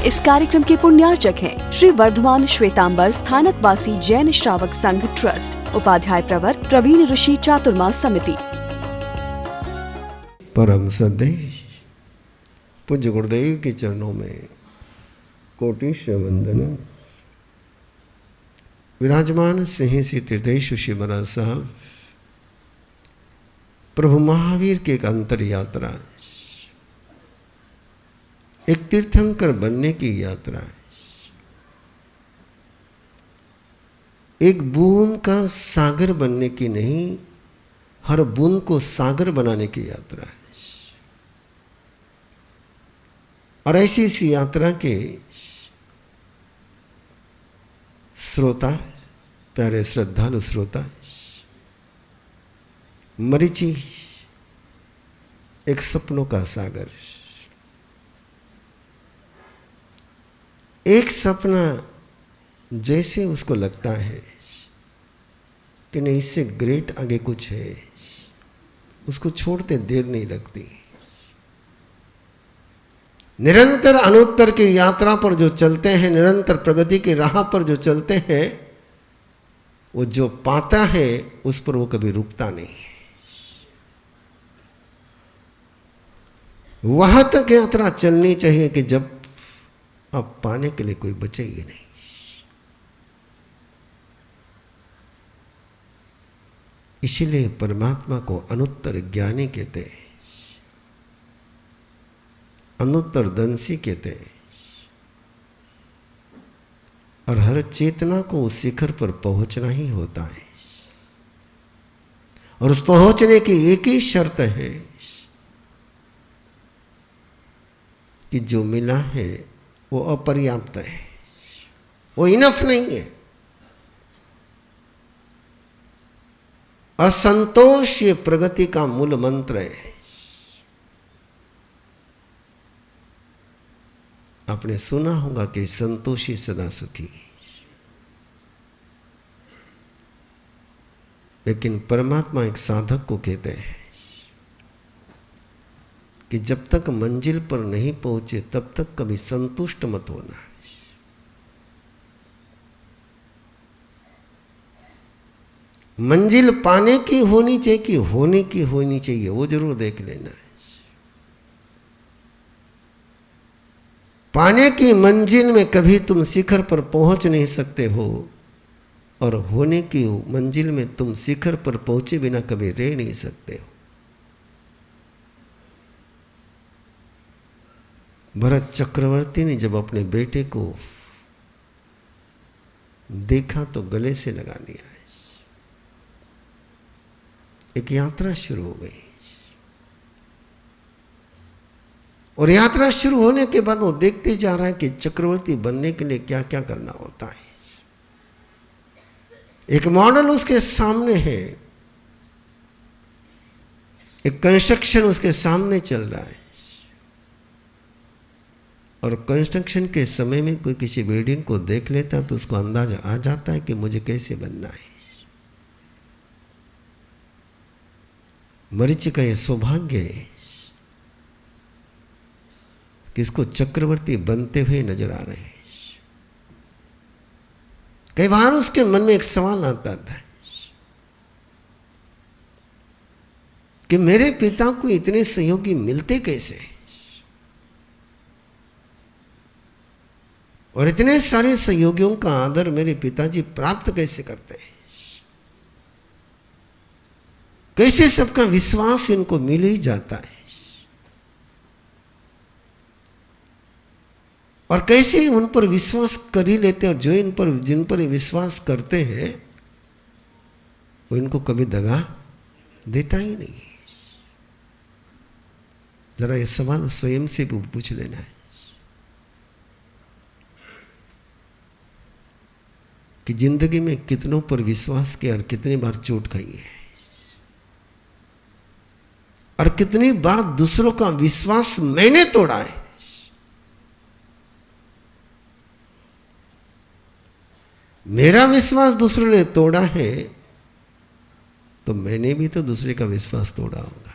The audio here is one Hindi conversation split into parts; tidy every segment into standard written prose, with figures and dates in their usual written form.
इस कार्यक्रम के पुण्यार्चक हैं श्री वर्धमान श्वेतांबर स्थानकवासी जैन श्रावक संघ ट्रस्ट, उपाध्याय प्रवर प्रवीण ऋषि चातुर्मास समिति। परम सदैव पूज्य गुरुदेव के चरणों में कोटिश वंदन। विराजमान स्नेही से तीर्थेश श्री महाराज साहब प्रभु महावीर की एक अंतर यात्रा, एक तीर्थंकर बनने की यात्रा, एक बूंद का सागर बनने की नहीं, हर बूंद को सागर बनाने की यात्रा है। और ऐसी इस यात्रा के श्रोता, प्यारे श्रद्धालु श्रोता, मरीचि एक सपनों का सागर, एक सपना जैसे उसको लगता है कि नहीं इससे ग्रेट आगे कुछ है, उसको छोड़ते देर नहीं लगती। निरंतर अनुत्तर की यात्रा पर जो चलते हैं, निरंतर प्रगति की राह पर जो चलते हैं, वो जो पाता है उस पर वो कभी रुकता नहीं है। वहां तक यात्रा चलनी चाहिए कि जब अब पाने के लिए कोई बचे ही नहीं। इसीलिए परमात्मा को अनुत्तर ज्ञानी कहते हैं, अनुत्तर दंसी कहते हैं। और हर चेतना को उस शिखर पर पहुंचना ही होता है। और उस पहुंचने की एक ही शर्त है कि जो मिला है वो अपर्याप्त है, वो इनफ नहीं है। असंतोष ये प्रगति का मूल मंत्र है। आपने सुना होगा कि संतोषी सदा सुखी, लेकिन परमात्मा एक साधक को कहते हैं कि जब तक मंजिल पर नहीं पहुंचे तब तक कभी संतुष्ट मत होना। मंजिल पाने की होनी चाहिए कि होने की होनी चाहिए, वो जरूर देख लेना है। पाने की मंजिल में कभी तुम शिखर पर पहुंच नहीं सकते हो, और होने की मंजिल में तुम शिखर पर पहुंचे बिना कभी रह नहीं सकते हो। भरत चक्रवर्ती ने जब अपने बेटे को देखा तो गले से लगा लिया। एक यात्रा शुरू हो गई, और यात्रा शुरू होने के बाद वो देखते जा रहा है कि चक्रवर्ती बनने के लिए क्या क्या करना होता है। एक मॉडल उसके सामने है, एक कंस्ट्रक्शन उसके सामने चल रहा है। और कंस्ट्रक्शन के समय में कोई किसी बिल्डिंग को देख लेता तो उसको अंदाजा आ जाता है कि मुझे कैसे बनना है। मरीचि का यह सौभाग्य है कि इसको चक्रवर्ती बनते हुए नजर आ रहे हैं। कई बार उसके मन में एक सवाल आता था कि मेरे पिता को इतने सहयोगी मिलते कैसे, और इतने सारे सहयोगियों का आदर मेरे पिताजी प्राप्त कैसे करते हैं, कैसे सबका विश्वास इनको मिल ही जाता है, और कैसे उन पर विश्वास कर ही लेते हैं, और जो जिन पर विश्वास करते हैं वो इनको कभी दगा देता ही नहीं। जरा ये सवाल स्वयं से भी पूछ लेना है कि जिंदगी में कितनों पर विश्वास किया और कितनी बार चोट खाई है, और कितनी बार दूसरों का विश्वास मैंने तोड़ा है। मेरा विश्वास दूसरों ने तोड़ा है तो मैंने भी तो दूसरे का विश्वास तोड़ा होगा।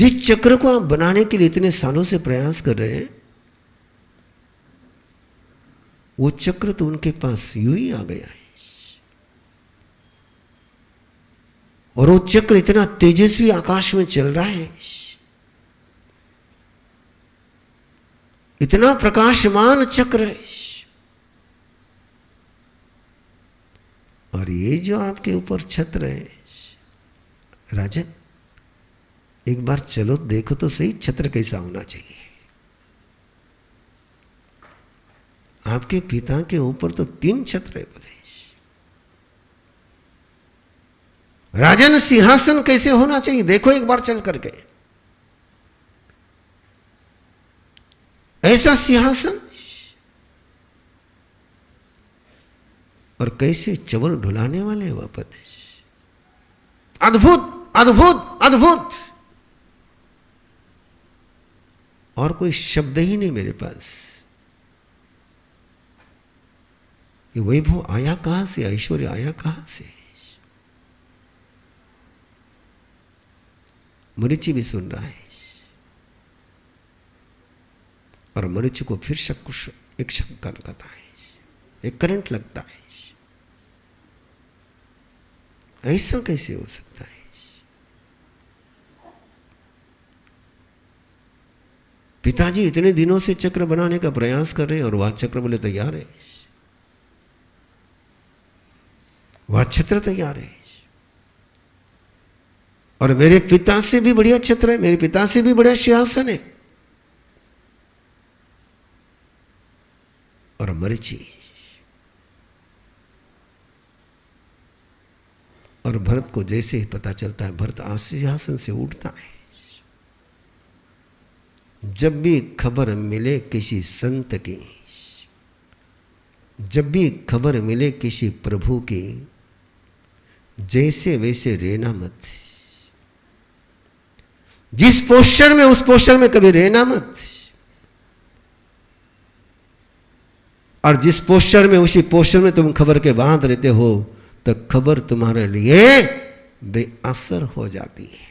जिस चक्र को आप बनाने के लिए इतने सालों से प्रयास कर रहे हैं, वो चक्र तो उनके पास यूं ही आ गया है। और वो चक्र इतना तेजस्वी आकाश में चल रहा है, इतना प्रकाशमान चक्र है। और ये जो आपके ऊपर छत्र है, राजन, एक बार चलो देखो तो सही छत्र कैसा होना चाहिए। आपके पिता के ऊपर तो 3 छत्र है बोले। राजन, सिंहासन कैसे होना चाहिए देखो एक बार चल करके। ऐसा सिंहासन, और कैसे चवर ढुलाने वाले वपन, अद्भुत अद्भुत अद्भुत। और कोई शब्द ही नहीं मेरे पास। ये वैभव आया कहां से, ऐश्वर्य आया कहां से। मरीचि भी सुन रहा है, और मरीचि को फिर एक शंका लगता है, एक करंट लगता है। ऐसा कैसे हो सकता है? पिताजी इतने दिनों से चक्र बनाने का प्रयास कर रहे हैं और वह चक्र बोले तैयार है, वह छत्र तैयार है। और मेरे पिता से भी बढ़िया छत्र है, मेरे पिता से भी बढ़िया सिंहासन है। और मरीचि और भरत को जैसे ही पता चलता है, भरत सिंहासन से उठता है। जब भी खबर मिले किसी संत की, जब भी खबर मिले किसी प्रभु की, जैसे वैसे रहना मत। जिस पोस्चर में उस पोस्चर में कभी रहना मत, और जिस पोस्चर में उसी पोस्चर में तुम खबर के बाद रहते हो, तो खबर तुम्हारे लिए बेअसर हो जाती है।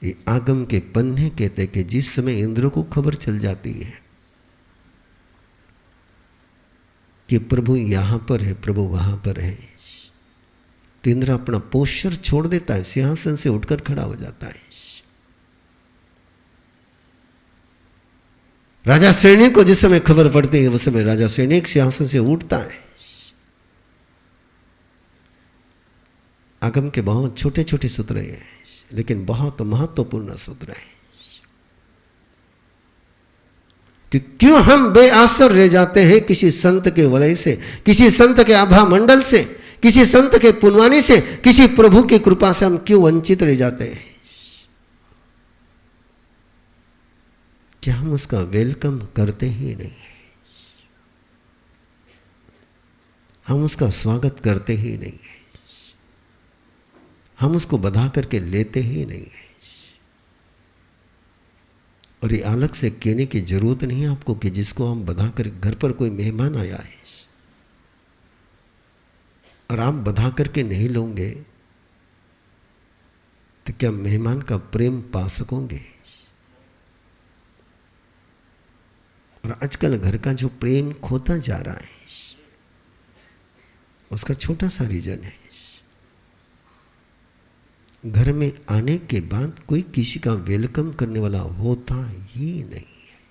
ये आगम के पन्ने कहते कि जिस समय इंद्र को खबर चल जाती है कि प्रभु यहां पर है, प्रभु वहां पर है, तो इंद्र अपना पोस्चर छोड़ देता है, सिंहासन से उठकर खड़ा हो जाता है। राजा श्रेणी को जिस समय खबर पड़ती है, उस समय राजा श्रेणी सिंहासन से उठता है। आगम के बहुत छोटे छोटे सूत्र हैं, लेकिन बहुत महत्वपूर्ण सूत्र है। कि क्यों हम बेअसर रह जाते हैं किसी संत के वलय से, किसी संत के आभा मंडल से, किसी संत के पुनवानी से, किसी प्रभु की कृपा से हम क्यों वंचित रह जाते हैं? क्या हम उसका वेलकम करते ही नहीं? हम उसका स्वागत करते ही नहीं, हम उसको बधा करके लेते ही नहीं है। और ये अलग से कहने की जरूरत नहीं है आपको कि जिसको हम बधा कर, घर पर कोई मेहमान आया है और आप बधा करके नहीं लोगे, तो क्या मेहमान का प्रेम पा सकोगे? और आजकल घर का जो प्रेम खोता जा रहा है, उसका छोटा सा रीजन है, घर में आने के बाद कोई किसी का वेलकम करने वाला होता ही नहीं है।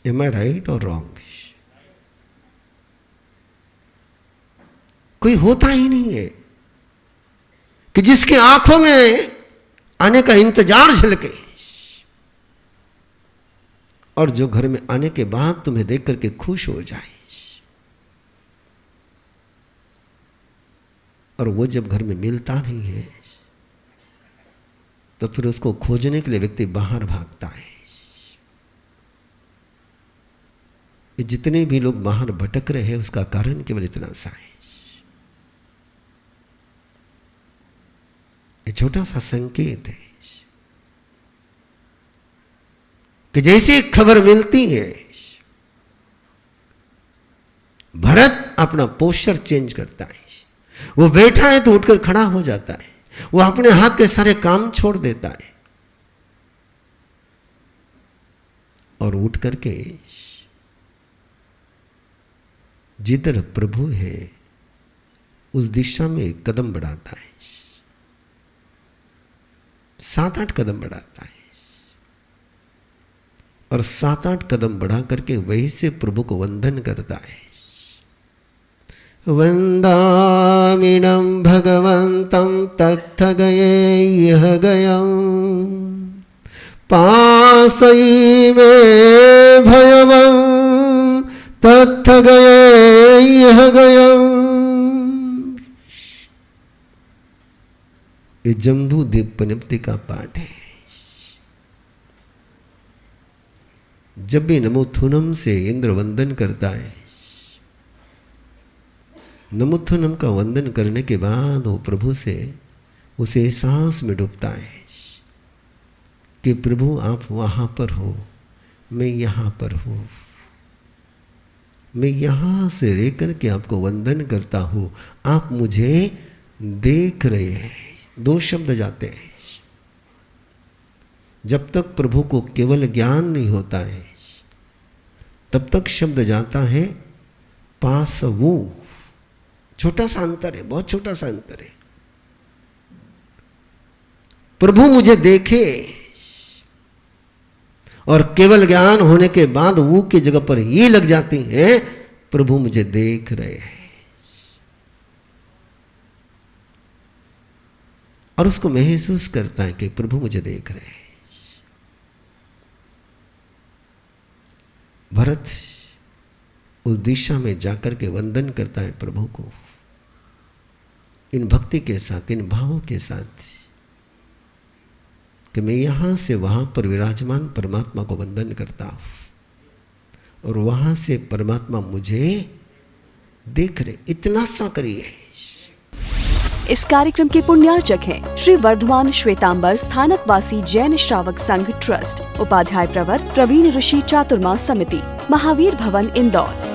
Am I right or wrong? कोई होता ही नहीं है कि जिसकी आंखों में आने का इंतजार झलके, और जो घर में आने के बाद तुम्हें देख करके खुश हो जाए। और वो जब घर में मिलता नहीं है, तो फिर उसको खोजने के लिए व्यक्ति बाहर भागता है। ये जितने भी लोग बाहर भटक रहे हैं, उसका कारण केवल इतना सा है। ये छोटा सा संकेत है कि जैसे खबर मिलती है, भरत अपना पोस्चर चेंज करता है। वो बैठा है तो उठकर खड़ा हो जाता है, वो अपने हाथ के सारे काम छोड़ देता है और उठ करके जिधर प्रभु है उस दिशा में एक कदम बढ़ाता है, 7-8 कदम बढ़ाता है और 7-8 कदम बढ़ा करके वहीं से प्रभु को वंदन करता है। वंदामिनं भगवन्तं तत्थगये यह गयं पासई में भयवं तत्थगये यह गयं। ये जम्बू दीपनिप्ति का पाठ है। जब भी नमोथुनम से इंद्र वंदन करता है, नमोथुनम का वंदन करने के बाद वो प्रभु से उसे एहसास में डूबता है कि प्रभु आप वहां पर हो, मैं यहां पर हूं, मैं यहां से रह करके आपको वंदन करता हूं, आप मुझे देख रहे हैं। 2 शब्द जाते हैं। जब तक प्रभु को केवल ज्ञान नहीं होता है तब तक शब्द जाता है पास वो। छोटा सा अंतर है, बहुत छोटा सा अंतर है। प्रभु मुझे देखे और केवल ज्ञान होने के बाद वो की जगह पर ये लग जाती है प्रभु मुझे देख रहे हैं और उसको महसूस करता है कि प्रभु मुझे देख रहे हैं। भरत उस दिशा में जाकर के वंदन करता है प्रभु को, इन भक्ति के साथ, इन भावों के साथ कि मैं यहां से वहां पर विराजमान परमात्मा को वंदन करता हूं और वहां से परमात्मा मुझे देख रहे। इतना सा करिए। इस कार्यक्रम के पुण्यार्चक हैं श्री वर्धमान श्वेतांबर स्थानकवासी जैन श्रावक संघ ट्रस्ट, उपाध्याय प्रवर प्रवीण ऋषि चातुर्मास समिति, महावीर भवन, इंदौर।